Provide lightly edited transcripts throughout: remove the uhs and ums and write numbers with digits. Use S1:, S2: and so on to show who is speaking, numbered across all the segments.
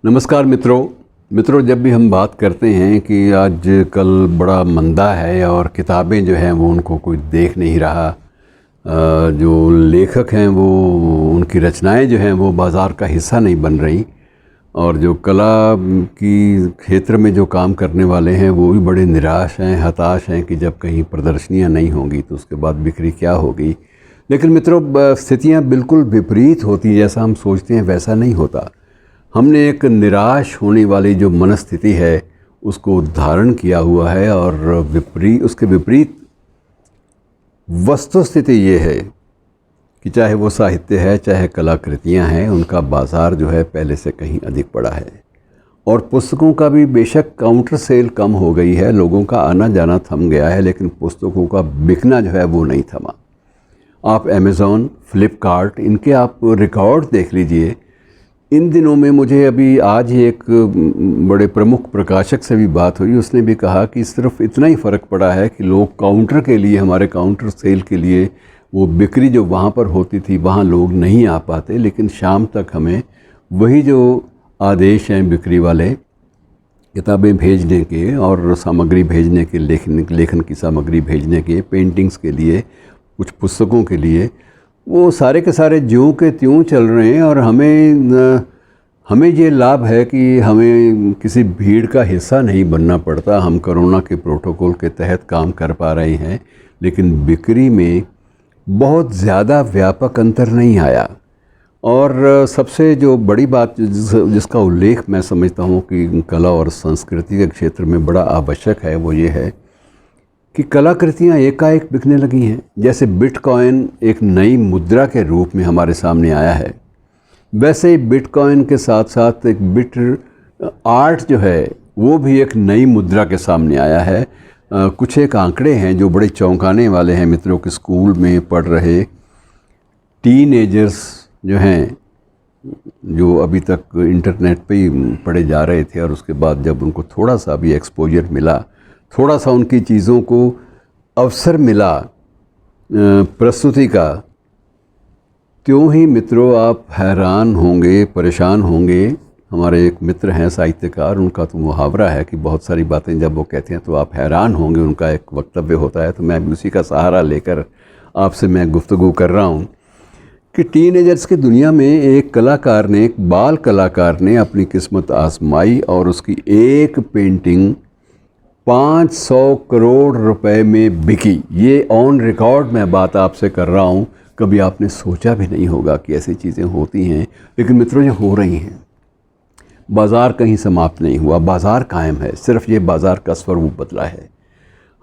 S1: नमस्कार मित्रों, जब भी हम बात करते हैं कि आज कल बड़ा मंदा है और किताबें जो हैं वो उनको कोई देख नहीं रहा, जो लेखक हैं वो उनकी रचनाएं जो हैं वो बाज़ार का हिस्सा नहीं बन रही, और जो कला की क्षेत्र में जो काम करने वाले हैं वो भी बड़े निराश हैं, हताश हैं कि जब कहीं प्रदर्शनियां नहीं होंगी तो उसके बाद बिक्री क्या होगी। लेकिन मित्रों, स्थितियां बिल्कुल विपरीत होती, जैसा हम सोचते हैं वैसा नहीं होता। हमने एक निराश होने वाली जो मनस्थिति है उसको धारण किया हुआ है, और उसके विपरीत वस्तुस्थिति ये है कि चाहे वो साहित्य है, चाहे कलाकृतियाँ हैं, उनका बाज़ार जो है पहले से कहीं अधिक बड़ा है। और पुस्तकों का भी बेशक काउंटर सेल कम हो गई है, लोगों का आना जाना थम गया है, लेकिन पुस्तकों का बिकना जो है वो नहीं थमा। आप अमेज़ॉन, फ्लिपकार्ट, इनके आप रिकॉर्ड देख लीजिए। इन दिनों में मुझे अभी आज ही एक बड़े प्रमुख प्रकाशक से भी बात हुई, उसने भी कहा कि सिर्फ इतना ही फ़र्क पड़ा है कि लोग काउंटर के लिए, हमारे काउंटर सेल के लिए, वो बिक्री जो वहाँ पर होती थी वहाँ लोग नहीं आ पाते, लेकिन शाम तक हमें वही जो आदेश हैं बिक्री वाले किताबें भेजने के और सामग्री भेजने के, लेखन की सामग्री भेजने के, पेंटिंग्स के लिए, कुछ पुस्तकों के लिए, वो सारे के सारे ज्यों के त्यों चल रहे हैं। और हमें ये लाभ है कि हमें किसी भीड़ का हिस्सा नहीं बनना पड़ता। हम कोरोना के प्रोटोकॉल के तहत काम कर पा रहे हैं, लेकिन बिक्री में बहुत ज़्यादा व्यापक अंतर नहीं आया। और सबसे जो बड़ी बात जिसका उल्लेख मैं समझता हूँ कि कला और संस्कृति के क्षेत्र में बड़ा आवश्यक है, वो ये है कि कलाकृतियाँ एकाएक बिकने लगी हैं। जैसे बिटकॉइन एक नई मुद्रा के रूप में हमारे सामने आया है, वैसे ही बिटकॉइन के साथ साथ एक बिट आर्ट जो है वो भी एक नई मुद्रा के सामने आया है। कुछ एक आंकड़े हैं जो बड़े चौंकाने वाले हैं मित्रों, कि स्कूल में पढ़ रहे टीनेजर्स जो हैं, जो अभी तक इंटरनेट पे ही पढ़े जा रहे थे, और उसके बाद जब उनको थोड़ा सा भी एक्सपोजर मिला, थोड़ा सा उनकी चीज़ों को अवसर मिला प्रस्तुति का, त्यों ही मित्रों आप हैरान होंगे, परेशान होंगे। हमारे एक मित्र हैं साहित्यकार, उनका तो मुहावरा है कि बहुत सारी बातें जब वो कहते हैं तो आप हैरान होंगे, उनका एक वक्तव्य होता है। तो मैं भी उसी का सहारा लेकर आपसे मैं गुफ्तगू कर रहा हूँ कि टीनेजर्स की दुनिया में एक कलाकार ने, एक बाल कलाकार ने अपनी किस्मत आजमाई और उसकी एक पेंटिंग 500 करोड़ रुपए में बिकी। ये ऑन रिकॉर्ड मैं बात आपसे कर रहा हूँ। कभी आपने सोचा भी नहीं होगा कि ऐसी चीज़ें होती हैं, लेकिन मित्रों ये हो रही हैं। बाज़ार कहीं समाप्त नहीं हुआ, बाज़ार कायम है, सिर्फ ये बाज़ार का स्वरूप बदला है।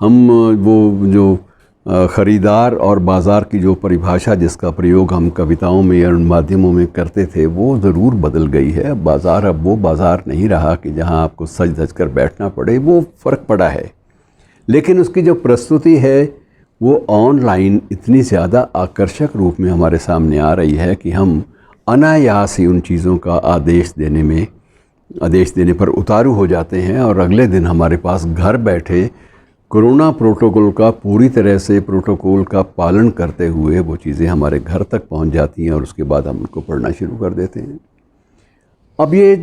S1: हम वो जो ख़रीदार और बाज़ार की जो परिभाषा जिसका प्रयोग हम कविताओं में या माध्यमों में करते थे वो ज़रूर बदल गई है। बाज़ार अब वो बाज़ार नहीं रहा कि जहां आपको सज धज कर बैठना पड़े, वो फ़र्क पड़ा है। लेकिन उसकी जो प्रस्तुति है वो ऑनलाइन इतनी ज़्यादा आकर्षक रूप में हमारे सामने आ रही है कि हम अनायास ही उन चीज़ों का आदेश देने पर उतारू हो जाते हैं, और अगले दिन हमारे पास घर बैठे कोरोना प्रोटोकॉल का पूरी तरह से प्रोटोकॉल का पालन करते हुए वो चीज़ें हमारे घर तक पहुंच जाती हैं, और उसके बाद हम उनको पढ़ना शुरू कर देते हैं। अब ये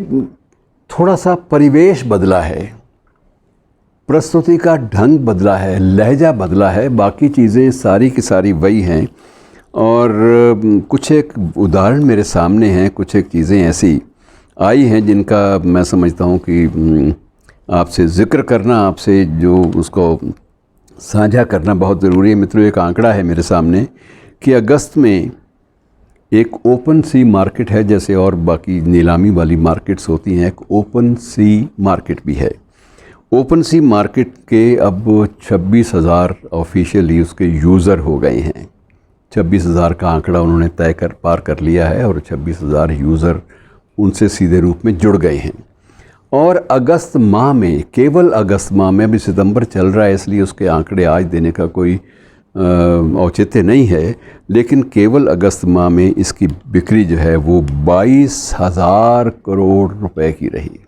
S1: थोड़ा सा परिवेश बदला है, प्रस्तुति का ढंग बदला है, लहजा बदला है, बाकी चीज़ें सारी की सारी वही हैं। और कुछ एक उदाहरण मेरे सामने हैं, कुछ एक चीज़ें ऐसी आई हैं जिनका मैं समझता हूँ कि आपसे ज़िक्र करना, आपसे जो उसको साझा करना बहुत ज़रूरी है। मित्रों, एक आंकड़ा है मेरे सामने कि अगस्त में एक ओपन सी मार्केट है, जैसे और बाकी नीलामी वाली मार्केट्स होती हैं, एक ओपन सी मार्केट भी है। ओपन सी मार्केट के अब 26,000 ऑफिशियली उसके यूज़र हो गए हैं। 26,000 का आंकड़ा उन्होंने पार कर लिया है, और 26,000 यूज़र उनसे सीधे रूप में जुड़ गए हैं। और अगस्त माह में, केवल अगस्त माह में, अभी सितंबर चल रहा है इसलिए उसके आंकड़े आज देने का कोई औचित्य नहीं है, लेकिन केवल अगस्त माह में इसकी बिक्री जो है वो 22,000 करोड़ रुपए की रही।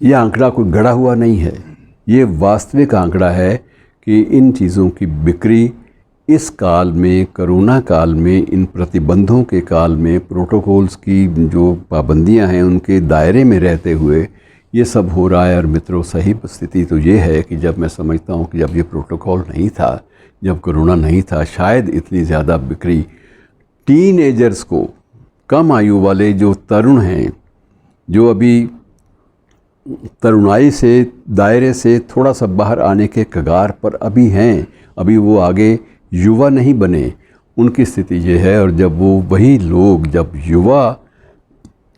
S1: यह आंकड़ा कोई गढ़ा हुआ नहीं है, ये वास्तविक आंकड़ा है कि इन चीज़ों की बिक्री इस काल में, कोरोना काल में, इन प्रतिबंधों के काल में, प्रोटोकॉल्स की जो पाबंदियां हैं उनके दायरे में रहते हुए ये सब हो रहा है। और मित्रों, सही स्थिति तो ये है कि जब मैं समझता हूँ कि जब ये प्रोटोकॉल नहीं था, जब कोरोना नहीं था, शायद इतनी ज़्यादा बिक्री टीनएजर्स को, कम आयु वाले जो तरुण हैं, जो अभी तरुणाई से, दायरे से थोड़ा सा बाहर आने के कगार पर अभी हैं, अभी वो आगे युवा नहीं बने, उनकी स्थिति ये है। और जब वो वही लोग जब युवा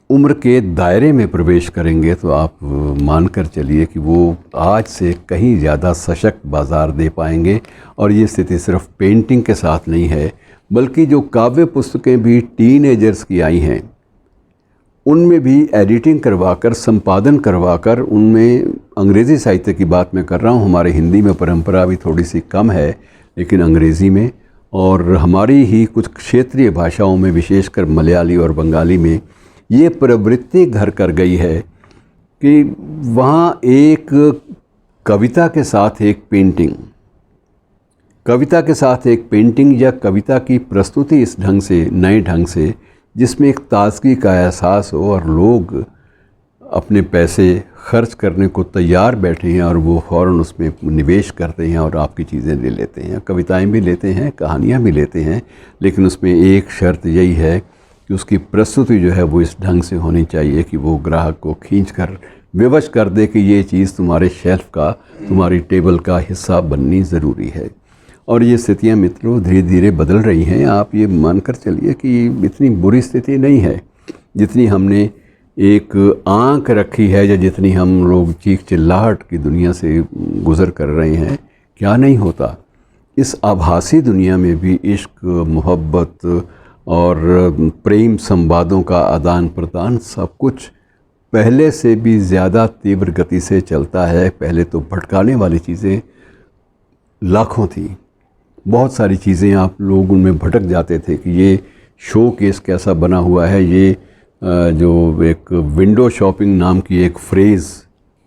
S1: उम्र के दायरे में प्रवेश करेंगे तो आप मानकर चलिए कि वो आज से कहीं ज़्यादा सशक्त बाज़ार दे पाएंगे। और ये स्थिति सिर्फ पेंटिंग के साथ नहीं है, बल्कि जो काव्य पुस्तकें भी टीनएजर्स की आई हैं उनमें भी एडिटिंग करवाकर, संपादन करवाकर, उनमें अंग्रेज़ी साहित्य की बात मैं कर रहा हूँ, हमारे हिंदी में परंपरा भी थोड़ी सी कम है, लेकिन अंग्रेज़ी में और हमारी ही कुछ क्षेत्रीय भाषाओं में, विशेषकर मलयाली और बंगाली में ये प्रवृत्ति घर कर गई है कि वहाँ एक कविता के साथ एक पेंटिंग, कविता के साथ एक पेंटिंग या कविता की प्रस्तुति इस ढंग से, नए ढंग से, जिसमें एक ताजगी का एहसास हो और लोग अपने पैसे खर्च करने को तैयार बैठे हैं और वो फ़ौरन उसमें निवेश करते हैं और आपकी चीज़ें ले लेते हैं। कविताएं भी लेते हैं, कहानियां भी लेते हैं, लेकिन उसमें एक शर्त यही है कि उसकी प्रस्तुति जो है वो इस ढंग से होनी चाहिए कि वो ग्राहक को खींचकर विवश कर दे कि ये चीज़ तुम्हारे शेल्फ का, तुम्हारी टेबल का हिस्सा बननी ज़रूरी है। और ये स्थितियाँ मित्रों धीरे धीरे बदल रही हैं। आप ये मानकर चलिए कि इतनी बुरी स्थिति नहीं है जितनी हमने एक आंख रखी है, या जितनी हम लोग चीख चिल्लाहट की दुनिया से गुज़र कर रहे हैं। क्या नहीं होता इस आभासी दुनिया में भी, इश्क, मोहब्बत और प्रेम संवादों का आदान प्रदान सब कुछ पहले से भी ज़्यादा तीव्र गति से चलता है। पहले तो भटकाने वाली चीज़ें लाखों थी, बहुत सारी चीज़ें आप लोग उनमें भटक जाते थे कि ये शो केस कैसा बना हुआ है। ये जो एक विंडो शॉपिंग नाम की एक फ्रेज़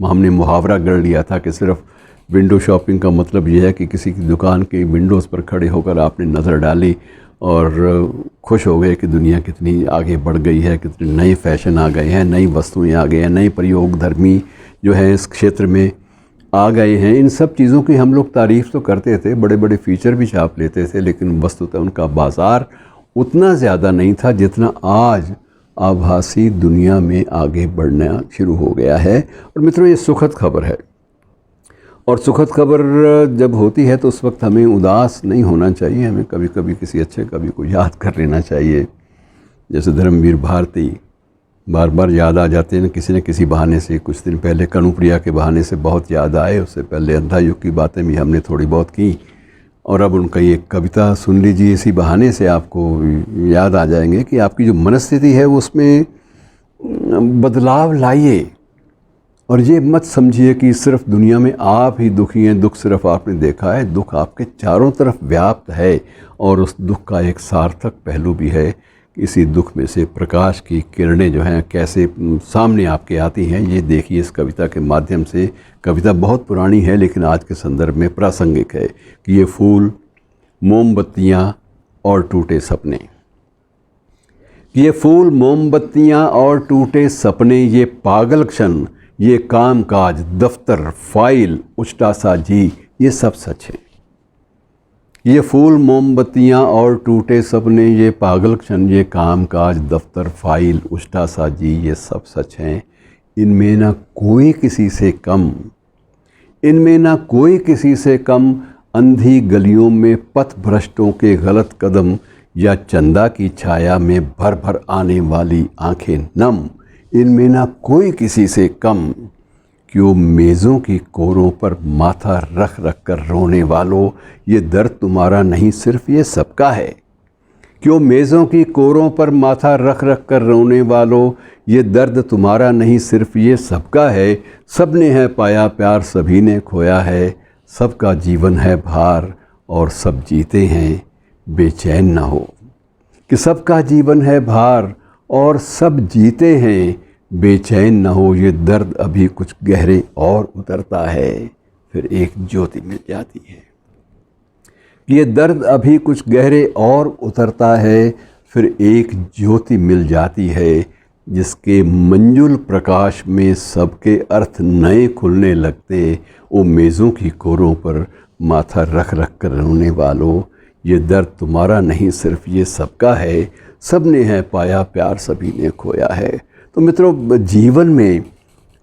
S1: हमने मुहावरा गढ़ लिया था कि सिर्फ विंडो शॉपिंग का मतलब ये है कि किसी की दुकान के विंडोज़ पर खड़े होकर आपने नज़र डाली और खुश हो गए कि दुनिया कितनी आगे बढ़ गई है, कितने नए फैशन आ गए हैं, नई वस्तुएं आ गई हैं, नए प्रयोग धर्मी जो है इस क्षेत्र में आ गए हैं। इन सब चीज़ों की हम लोग तारीफ़ तो करते थे, बड़े बड़े फीचर भी छाप लेते थे, लेकिन वस्तुतः उनका बाज़ार उतना ज़्यादा नहीं था जितना आज आभासी दुनिया में आगे बढ़ना शुरू हो गया है। और मित्रों, ये सुखद खबर है, और सुखद खबर जब होती है तो उस वक्त हमें उदास नहीं होना चाहिए। हमें कभी कभी किसी अच्छे कवि को याद कर लेना चाहिए। जैसे धर्मवीर भारती बार बार याद आ जाते हैं किसी न किसी बहाने से। कुछ दिन पहले कनुप्रिया के बहाने से बहुत याद आए, उससे पहले अंधा युग की बातें भी हमने थोड़ी बहुत की, और अब उनका ये कविता सुन लीजिए। इसी बहाने से आपको याद आ जाएंगे कि आपकी जो मनस्थिति है वो उसमें बदलाव लाइए। और ये मत समझिए कि सिर्फ दुनिया में आप ही दुखी हैं, दुख सिर्फ आपने देखा है। दुख आपके चारों तरफ व्याप्त है, और उस दुख का एक सार्थक पहलू भी है। इसी दुख में से प्रकाश की किरणें जो हैं कैसे सामने आपके आती हैं, ये देखिए इस कविता के माध्यम से। कविता बहुत पुरानी है लेकिन आज के संदर्भ में प्रासंगिक है कि ये फूल, मोमबत्तियाँ और टूटे सपने, ये फूल, मोमबत्तियाँ और टूटे सपने, ये पागल क्षण, ये काम काज, दफ्तर, फाइल, उचटा सा जी, ये सब सच है। ये फूल, मोमबत्तियाँ और टूटे सपने, ये पागल क्षण, ये काम काज, दफ्तर, फाइल, उचटा सा जी, ये सब सच हैं। इनमें ना कोई किसी से कम, इनमें ना कोई किसी से कम, अंधी गलियों में पथ भ्रष्टों के गलत कदम, या चंदा की छाया में भर भर आने वाली आंखें नम। इनमें ना कोई किसी से कम, क्यों मेज़ों की कोरों पर माथा रख रख कर रोने वालों, ये दर्द तुम्हारा नहीं सिर्फ ये सबका है। क्यों मेज़ों की कोरों पर माथा रख रख कर रोने वालों, ये दर्द तुम्हारा नहीं सिर्फ ये सबका है। सब ने है पाया प्यार, सभी ने खोया है, सबका जीवन है भार और सब जीते हैं बेचैन ना हो। कि सबका जीवन है भार और सब जीते हैं बेचैन न हो, ये दर्द अभी कुछ गहरे और उतरता है, फिर एक ज्योति मिल जाती है। ये दर्द अभी कुछ गहरे और उतरता है, फिर एक ज्योति मिल जाती है जिसके मंजुल प्रकाश में सबके अर्थ नए खुलने लगते। वो मेज़ों की कोरों पर माथा रख रख कर रोने वालों, ये दर्द तुम्हारा नहीं सिर्फ ये सबका है, सब ने है पाया प्यार सभी ने खोया है। तो मित्रों, जीवन में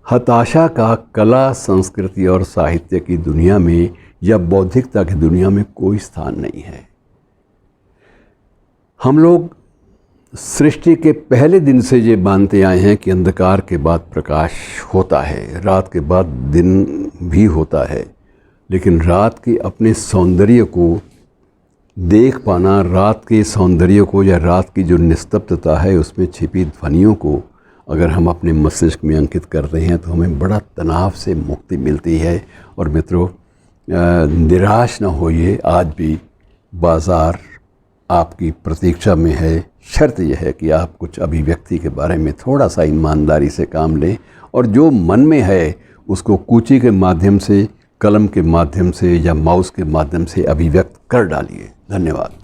S1: हताशा का कला, संस्कृति और साहित्य की दुनिया में या बौद्धिकता की दुनिया में कोई स्थान नहीं है। हम लोग सृष्टि के पहले दिन से ये मानते आए हैं कि अंधकार के बाद प्रकाश होता है, रात के बाद दिन भी होता है। लेकिन रात के अपने सौंदर्य को देख पाना, रात के सौंदर्य को या रात की जो निस्तब्धता है उसमें छिपी ध्वनियों को अगर हम अपने मस्तिष्क में अंकित कर रहे हैं तो हमें बड़ा तनाव से मुक्ति मिलती है। और मित्रों, निराश न होइए, आज भी बाज़ार आपकी प्रतीक्षा में है। शर्त यह है कि आप कुछ अभिव्यक्ति के बारे में थोड़ा सा ईमानदारी से काम लें और जो मन में है उसको कूची के माध्यम से, कलम के माध्यम से या माउस के माध्यम से अभिव्यक्त कर डालिए। धन्यवाद।